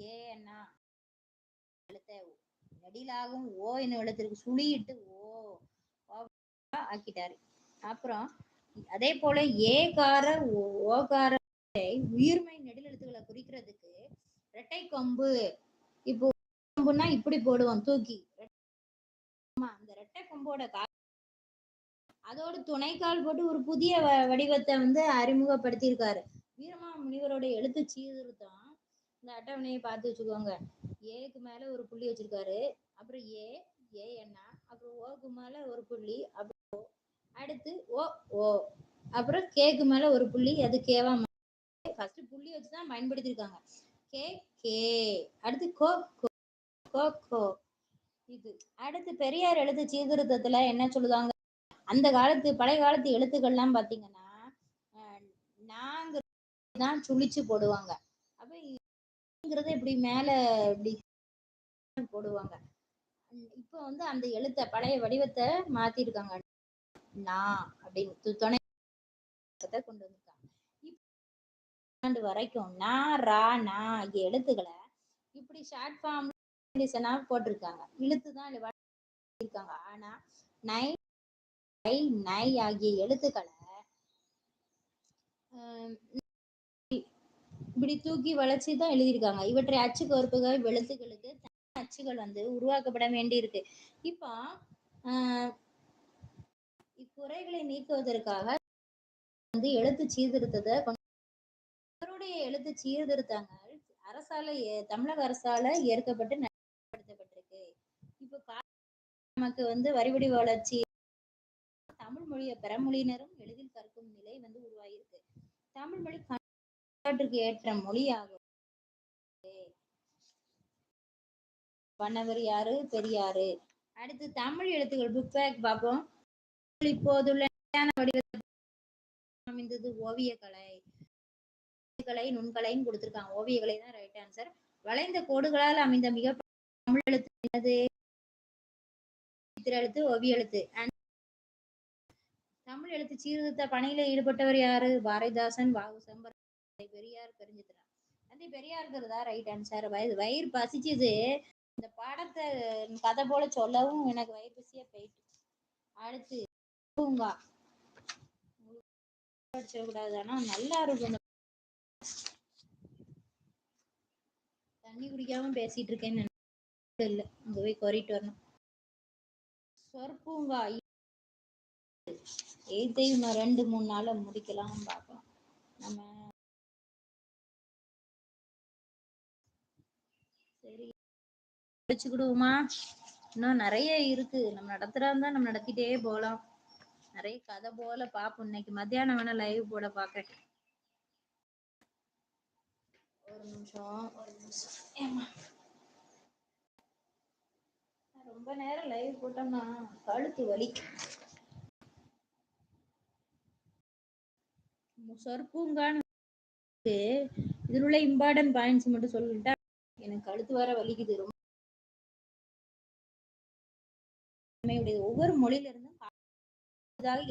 ஏன்னா எழுத்த நெடிலாகும் ஓ என்னும் எழுத்திற்கு சுழியிட்டு ஆக்கிட்டாரு. அப்புறம் அதே போல ஏகார ஓகார உயிர்மை நெடிலெழுத்துக்களை குறிக்கிறதுக்கு இரட்டை கொம்பு. இப்போ கொம்புன்னா இப்படி போடுவோம் தூக்கி, அந்த இரட்டை கொம்போட அதோட துணைக்கால் போட்டு ஒரு புதிய வடிவத்தை வந்து அறிமுகப்படுத்தியிருக்காரு. வீரமா முனிவரோட எழுத்து சீர்திருத்தம் இந்த அட்டவணையை பார்த்து வச்சுக்கோங்க. ஏக்கு மேல ஒரு புள்ளி வச்சிருக்காரு, அப்புறம் ஏ என்ன, அப்புறம் ஓக்கு மேல ஒரு புள்ளி, அப்புறம் அடுத்து ஓ, அப்புறம் கேக்கு மேல ஒரு புள்ளி, அது கேவா ஃபர்ஸ்ட் புள்ளி வச்சுதான் பயன்படுத்தியிருக்காங்க. கே, அடுத்து கோ. இது அடுத்து பெரியார் எழுத்து சீர்திருத்தத்துல என்ன சொல்லுதாங்க, அந்த காலத்து பழைய காலத்து எழுத்துக்கள்லாம் பாத்தீங்கன்னா நாங்க தான் சுழிச்சு போடுவாங்க. அப்ப இப்படி மேல இப்படி போடுவாங்க. இப்ப வந்து அந்த எழுத்த பழைய வடிவத்தை மாத்திருக்காங்க. நான் அப்படின்னு துணை கொண்டு வந்திருக்காங்க. இப்ப வரைக்கும் ஆகிய எழுத்துக்களை இப்படி ஷார்ட் ஃபார்ம் போட்டிருக்காங்க. இழுத்துதான் இருக்காங்க. ஆனா நை ஆகிய எழுத்துக்களை இப்படி தூக்கி வளைச்சுதான் எழுதியிருக்காங்க. இவற்றை அச்சு கோர்ப்புகள் எழுத்துக்களுக்கு அச்சுகள் வந்து உருவாக்கப்பட வேண்டி இருக்கு. இப்போ இக்குறைகளை நீக்குவதற்காக வந்து எழுத்து சீர்திருத்தத்தை அவருடைய எழுத்து சீர்திருத்தங்கள் தமிழக அரசால ஏற்கப்பட்டு நடைமுறைப்படுத்தப்பட்டிருக்கு. இப்போ நமக்கு வந்து வரிவடி வளர்ச்சி தமிழ் மொழியை பிறமொழியினரும் எளிதில் கற்கும் நிலை வந்து உருவாகியிருக்கு. தமிழ் மொழி பண்பாட்டுக்கு ஏற்ற மொழியாகும். பண்ணவர் யாரு? பெரியாரு. அடுத்து தமிழ் எழுத்துக்கள் புக் பேக் பார்ப்போம். இப்போதுள்ள வடிவத்தில் அமைந்தது ஓவியக்கலை நுண்கலைன்னு கொடுத்திருக்காங்க. ஓவியக்கலை தான் ரைட் ஆன்சர். வளைந்த கோடுகளால் அமைந்த மிக தமிழ் எழுத்து என்னது? எழுத்து, ஓவிய எழுத்து. தமிழ் எழுத்து சீர்திருத்த பணியில ஈடுபட்டவர் யாரு? பாரதிதாசன், பெரியார், பெருஞ்சித்திரன். பெரியாருங்கிறதா ரைட் ஆன்சர். வயிறு பசிச்சது, இந்த பாடத்தை கதை போல சொல்லவும் எனக்கு வயிறு பசியா போயிட்டு. அடுத்து பூங்கா படிச்சிடக்கூடாது, ஆனா நல்லா இருக்கும். தண்ணி குடிக்காம பேசிட்டு இருக்கேன்னு இல்ல, அங்க போய் கொறிட்டு வரணும். சொற்பூங்கா எய்த்தையும் 2-3 நாள்ல முடிக்கலாம் பார்க்கலாம். நம்ம சரி வச்சுக்கிடுவோமா? இன்னும் நிறைய இருக்கு, நம்ம நடத்துறாருந்தா நம்ம நடத்திட்டே போகலாம். நிறைய கதை போல பாப்போம். இன்னைக்கு மத்தியானம் வேணா லைவ் போட பாக்க. ஒரு நிமிஷம். ரொம்ப நேரம் லைவ் போட்டோம்னா கழுத்து வலி. சொற்பூங்கான்னு இதில் உள்ள இம்பார்ட்டன்ட் பாயிண்ட்ஸ் மட்டும் சொல்லிட்டா எனக்கு கழுத்து வர வலிக்குது. ரொம்ப ஒவ்வொரு மொழியில இருந்தும்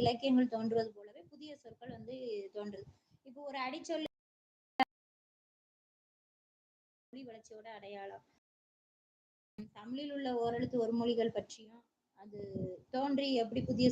இலக்கியங்கள் தோன்றுவது போலவே புதிய சொற்கள் வந்து தோன்றுது. இப்போ ஒரு அடிச்சொல் மொழி வளர்ச்சியோட அடையாளம். தமிழில் உள்ள ஓரெழுத்து ஒரு மொழிகள் பற்றியும் அது தோன்றி எப்படி புதிய